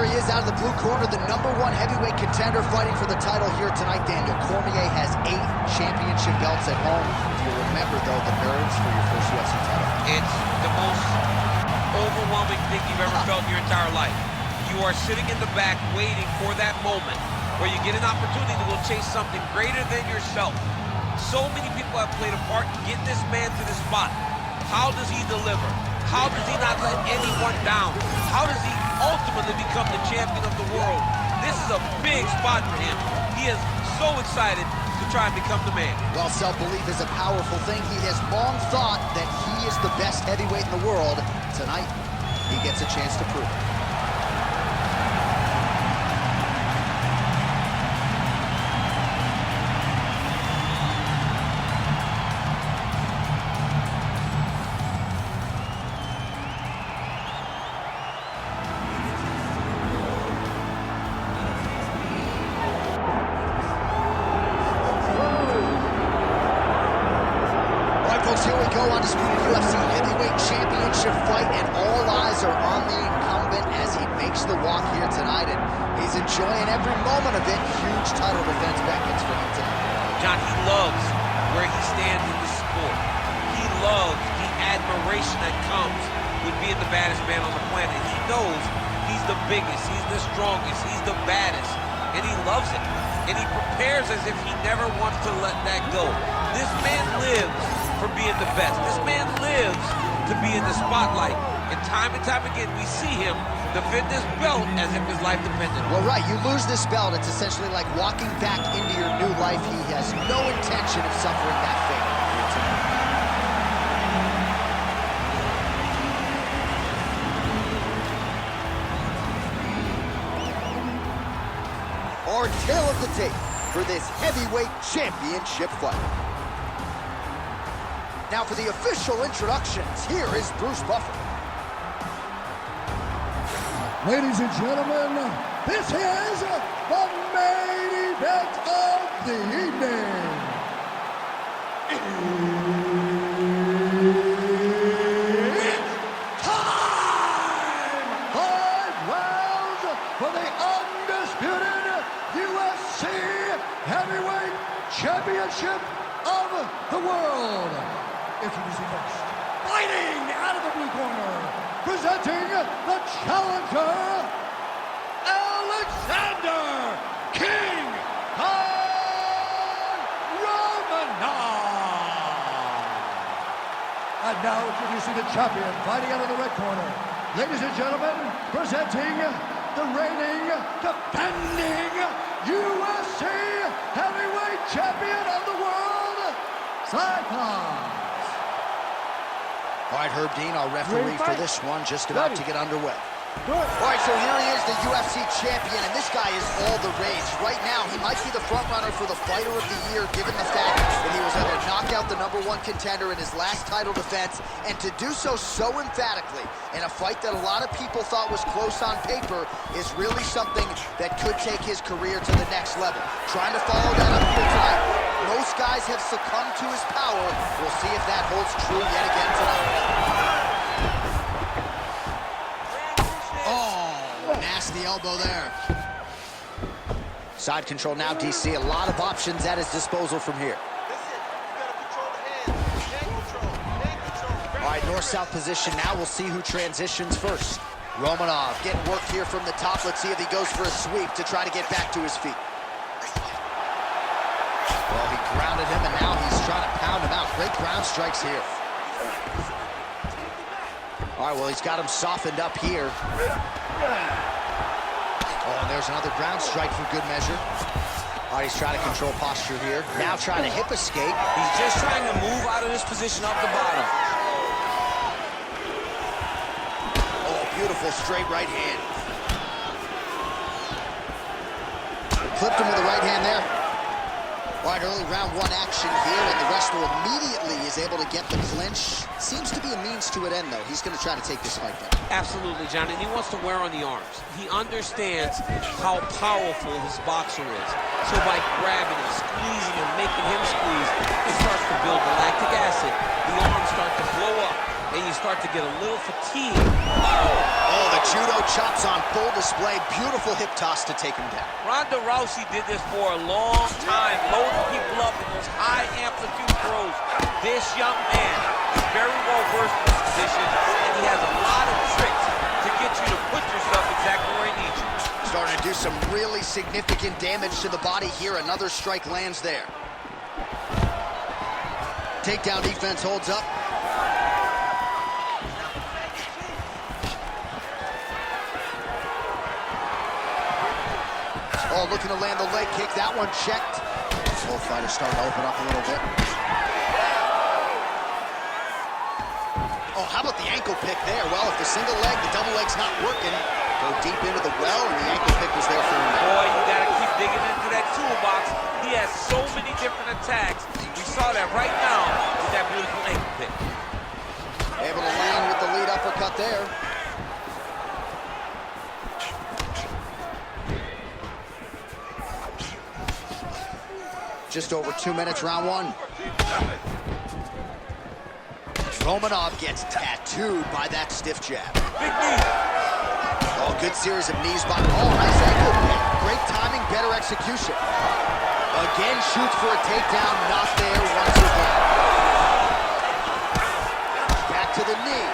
Here he is out of the blue corner, the #1 heavyweight contender fighting for the title here tonight. Daniel Cormier has 8 championship belts at home. Do you remember, though, the nerves for your first UFC title? It's the most overwhelming thing you've ever felt in your entire life. You are sitting in the back waiting for that moment where you get an opportunity to go chase something greater than yourself. So many people have played a part in getting this man to this spot. How does he deliver? How does he not let anyone down? How does he ultimately become the champion of the world? This is a big spot for him. He is so excited to try and become the man. Well, self-belief is a powerful thing. He has long thought that he is the best heavyweight in the world. Tonight, he gets a chance to prove it. Here we go, undisputed UFC heavyweight championship fight, and all eyes are on the incumbent as he makes the walk here tonight, and he's enjoying every moment of it. Huge title defense beckons for him tonight. John, he loves where he stands in the sport. He loves the admiration that comes with being the baddest man on the planet. He knows he's the biggest, he's the strongest, he's the baddest, and he loves it. And he prepares as if he never wants to let that go. This man lives for being the best. This man lives to be in the spotlight. And time again, we see him defend this belt as if his life depended on it. Well, right, you lose this belt, it's essentially like walking back into your new life. He has no intention of suffering that fate here tonight. Our tale of the tape for this heavyweight championship fight. Now for the official introductions, here is Bruce Buffer. Ladies and gentlemen, this is the main event of the evening. It's time! 5 rounds for the undisputed UFC Heavyweight Championship of the world. Introducing first, fighting out of the blue corner, presenting the challenger, Alexander King Romanov. And now introducing the champion, fighting out of the red corner. Ladies and gentlemen, presenting the reigning, defending UFC Heavyweight Champion of the world, Clyde. All right, Herb Dean, our referee for this one, just about to get underway. All right, so here he is, the UFC champion, and this guy is all the rage. Right now, he might be the front runner for the fighter of the year, given the fact that he was able to knock out the #1 contender in his last title defense, and to do so emphatically in a fight that a lot of people thought was close on paper is really something that could take his career to the next level. Trying to follow that up here tonight. Most guys have succumbed to his power. We'll see if that holds true yet again tonight. Nasty elbow there. Side control now, DC. A lot of options at his disposal from here. All right, north-south position now. We'll see who transitions first. Romanov getting worked here from the top. Let's see if he goes for a sweep to try to get back to his feet. Well, he grounded him, and now he's trying to pound him out. Great ground strikes here. All right, well, he's got him softened up here. Oh, and there's another ground strike for good measure. All right, he's trying to control posture here. Now trying to hip escape. He's just trying to move out of this position off the bottom. Oh, beautiful straight right hand. Clipped him with the right hand there. All right, early round 1 action here, and the wrestler immediately is able to get the clinch. Seems to be a means to an end, though. He's going to try to take this fight down. Absolutely, John, and he wants to wear on the arms. He understands how powerful his boxer is. So by grabbing him, squeezing him, making him squeeze, it starts to build the lactic acid. The arms start to blow up. and you start to get a little fatigued. Oh, the judo chops on full display. Beautiful hip toss to take him down. Ronda Rousey did this for a long time, loading people up in those high amplitude throws. This young man is very well versed in this position, and he has a lot of tricks to get you to put yourself exactly where he needs you. Starting to do some really significant damage to the body here. Another strike lands there. Takedown defense holds up. Oh, looking to land the leg kick. That one checked. Both fighters starting to open up a little bit. Oh, how about the ankle pick there? Well, if the single leg, the double leg's not working, go deep into the well, and the ankle pick was there for him. Boy, you gotta keep digging into that toolbox. He has so many different attacks. We saw that right now with that beautiful ankle pick. Able to land with the lead uppercut there. Just over 2 minutes, round one. Romanov gets tattooed by that stiff jab. Big knee. Oh, good series of knees by. Oh, nice ankle pick. Great timing, better execution. Again, shoots for a takedown, not there once again. Back to the knee.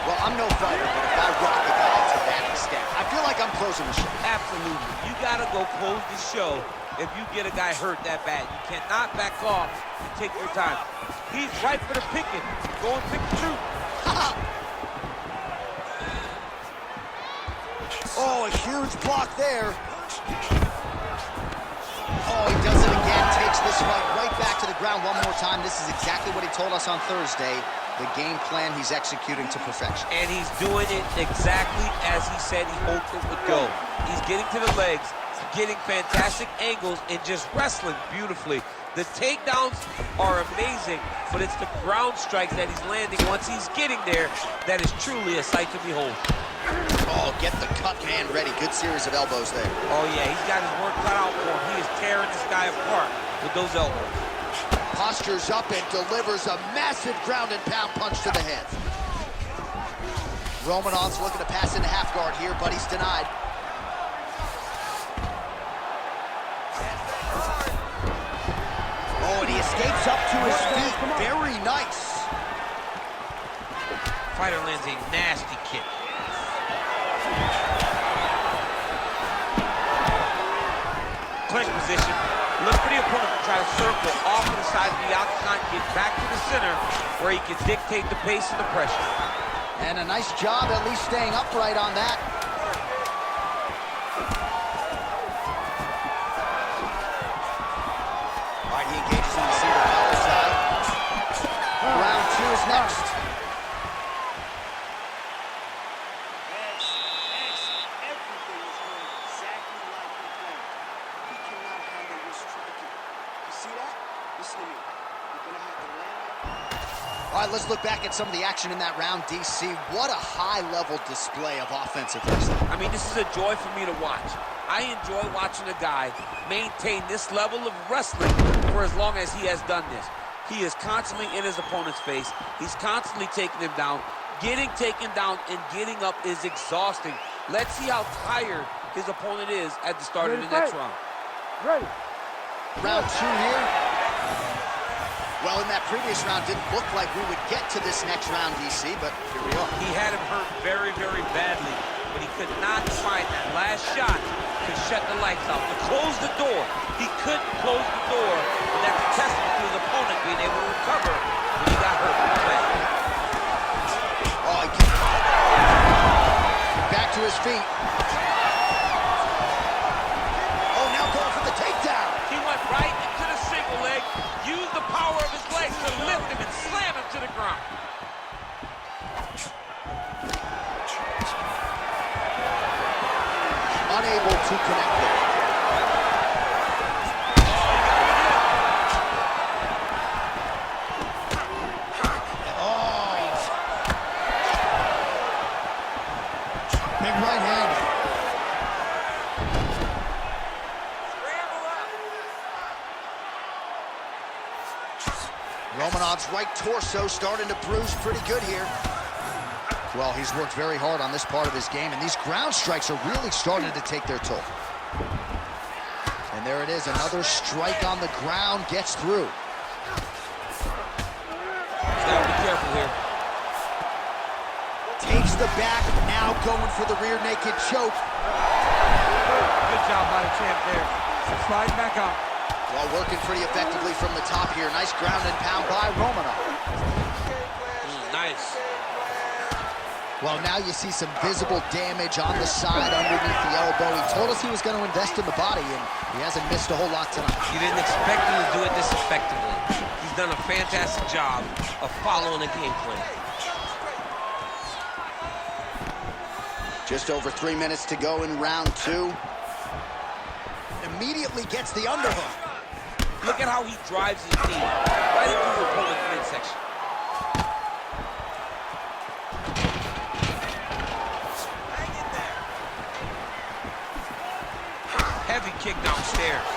Well, I'm no fighter, but if I rock the guy to that extent, I feel like I'm closing the show. Absolutely. You gotta go close the show if you get a guy hurt that bad. You cannot back off and take your time. He's right for the picking. Go and pick the truth. Oh, a huge block there. Oh, he does it again. Takes this fight right back to the ground one more time. This is exactly what he told us on Thursday. The game plan he's executing to perfection. And he's doing it exactly as he said he hoped it would go. He's getting to the legs, getting fantastic angles, and just wrestling beautifully. The takedowns are amazing, but it's the ground strikes that he's landing once he's getting there that is truly a sight to behold. Oh, get the cut man ready. Good series of elbows there. Oh, yeah, he's got his work cut out for him. He is tearing this guy apart with those elbows. Postures up and delivers a massive ground and pound punch to the head. Romanov's looking to pass into half guard here, but he's denied. Oh, and he escapes up to his feet. Very nice. Fighter lands a nasty kick. Clinch position. Look for the opponent to try to circle off to the side of the octagon, get back to the center where he can dictate the pace and the pressure. And a nice job at least staying upright on that. All right, he engages on the cedar collar side. Round two is next. Everything is going exactly like the plan. He cannot handle this striking. You see that? Listen to me. You're gonna have to land that. All right, let's look back at some of the action in that round, DC. What a high-level display of offensive wrestling. I mean, this is a joy for me to watch. I enjoy watching a guy maintain this level of wrestling for as long as he has done this. He is constantly in his opponent's face. He's constantly taking him down. Getting taken down and getting up is exhausting. Let's see how tired his opponent is at the start of the next round. Ready. Round two here. Well, in that previous round, didn't look like we would get to this next round, DC, but here we are. He had him hurt very, very badly, but he could not find that last shot to shut the lights out, to close the door. He couldn't close the door, and that's a testament to his opponent being able to recover when he got hurt in the back. Oh, he can... Back to his feet. Oh, now going for the takedown. He went right into the single leg, used the power of his legs to lift him and slam him to the ground. Unable to connect it. Big right hand. right torso starting to bruise pretty good here. Well, he's worked very hard on this part of his game, and these ground strikes are really starting to take their toll. And there it is, another strike on the ground gets through. He's got to be careful here. Takes the back, now going for the rear naked choke. Good job by the champ there. Slide back up. Well, working pretty effectively from the top here. Nice ground and pound by Romanov. Nice. Well, now you see some visible damage on the side underneath the elbow. He told us he was going to invest in the body, and he hasn't missed a whole lot tonight. You didn't expect him to do it this effectively. He's done a fantastic job of following the game plan. Just over 3 minutes to go in round 2. Immediately gets the underhook. Look at how he drives his knee right into his opponent's midsection. Heavy kick downstairs.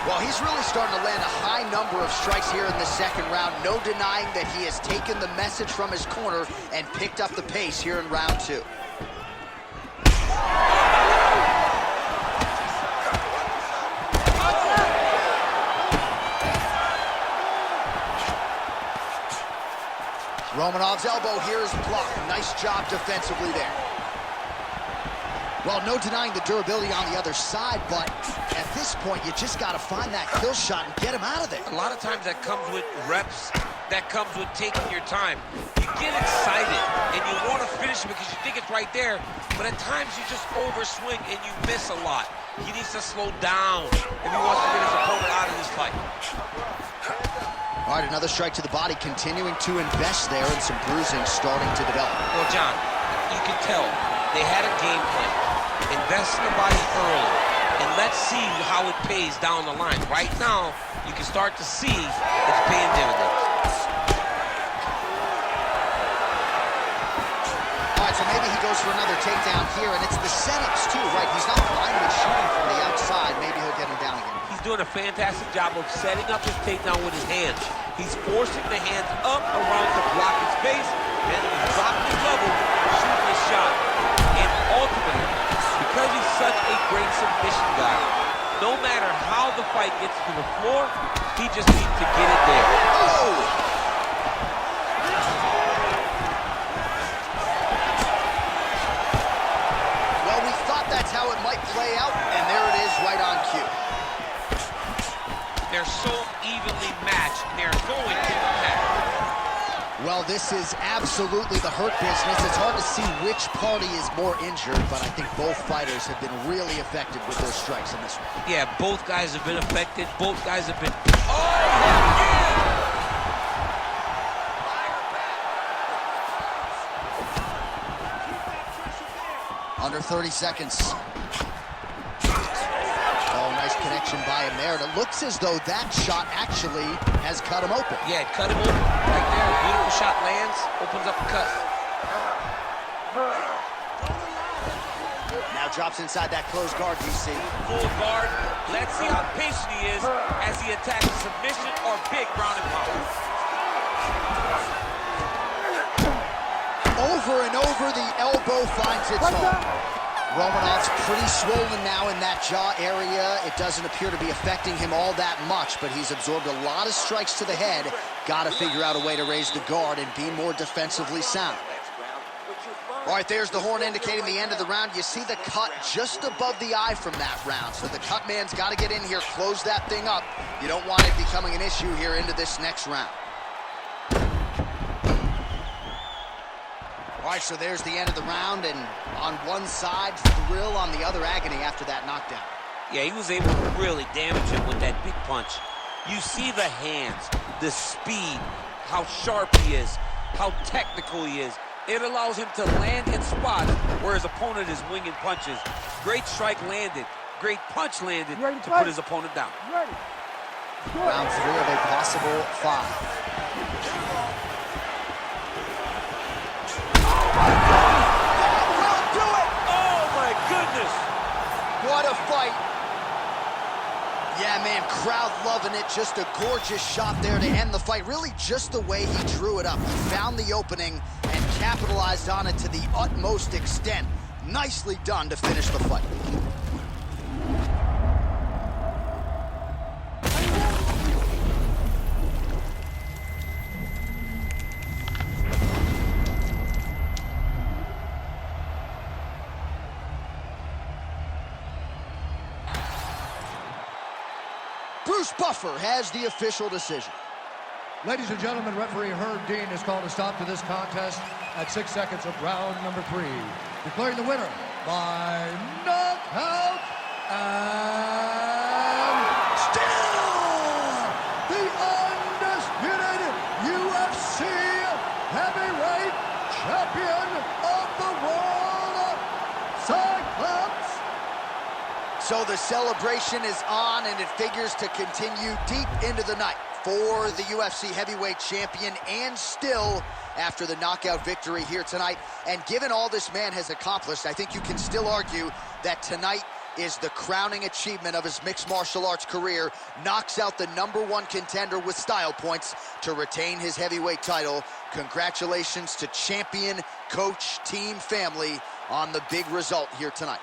Well, he's really starting to land a high number of strikes here in the second round. No denying that he has taken the message from his corner and picked up the pace here in round 2. Romanov's elbow here is blocked. Nice job defensively there. Well, no denying the durability on the other side, but at this point, you just got to find that kill shot and get him out of there. A lot of times that comes with reps, that comes with taking your time. You get excited, and you want to finish it because you think it's right there, but at times you just overswing and you miss a lot. He needs to slow down if he wants to get his opponent out of this fight. All right, another strike to the body, continuing to invest there, and some bruising starting to develop. Well, John, you can tell they had a game plan. Invest in the body early, and let's see how it pays down the line. Right now, you can start to see it's paying dividends. All right, so maybe he goes for another takedown here, and it's the setups too, right? He's not blindly shooting from the outside. Maybe he'll get him down again. He's doing a fantastic job of setting up his takedown with his hands. He's forcing the hands up around to block his face, and he's dropping his level, shooting his shot. And ultimately, because he's such a great submission guy, no matter how the fight gets to the floor, he just needs to get it there. Oh! Well, we thought that's how it might play out, and there it is right on cue. They're so evenly matched, they're going to attack. Well, this is absolutely the hurt business. It's hard to see which party is more injured, but I think both fighters have been really effective with their strikes in this one. Yeah, both guys have been affected. Both guys have been... Oh, yeah! Under 30 seconds. Oh, nice connection by him there. And it looks as though that shot actually has cut him open. Yeah, it cut him open right there. Beautiful shot lands, opens up the cut. Now drops inside that closed guard, DC. Full guard. Let's see how patient he is as he attacks a submission or big ground and pound. Over and over, the elbow finds its home. Romanov's pretty swollen now in that jaw area. It doesn't appear to be affecting him all that much, but he's absorbed a lot of strikes to the head. Got to figure out a way to raise the guard and be more defensively sound. All right, there's the horn indicating the end of the round. You see the cut just above the eye from that round. So the cut man's got to get in here, close that thing up. You don't want it becoming an issue here into this next round. All right, so there's the end of the round, and on one side, thrill, on the other, agony after that knockdown. Yeah, he was able to really damage him with that big punch. You see the hands, the speed, how sharp he is, how technical he is. It allows him to land in spots where his opponent is winging punches. Great strike landed, great punch landed to put his opponent down. Round 3 of a possible 5. Oh, my goodness! What a fight. Yeah, man, crowd loving it. Just a gorgeous shot there to end the fight. Really just the way he drew it up. He found the opening and capitalized on it to the utmost extent. Nicely done to finish the fight. Bruce Buffer has the official decision. Ladies and gentlemen, referee Herb Dean has called a stop to this contest at 6 seconds of round number 3, declaring the winner by knockout and still the undisputed UFC heavyweight champion of the world, Cyclops. So the celebration is on, and it figures to continue deep into the night for the UFC heavyweight champion, and still after the knockout victory here tonight. And given all this man has accomplished, I think you can still argue that tonight is the crowning achievement of his mixed martial arts career. Knocks out the #1 contender with style points to retain his heavyweight title. Congratulations to champion, coach, team, family on the big result here tonight.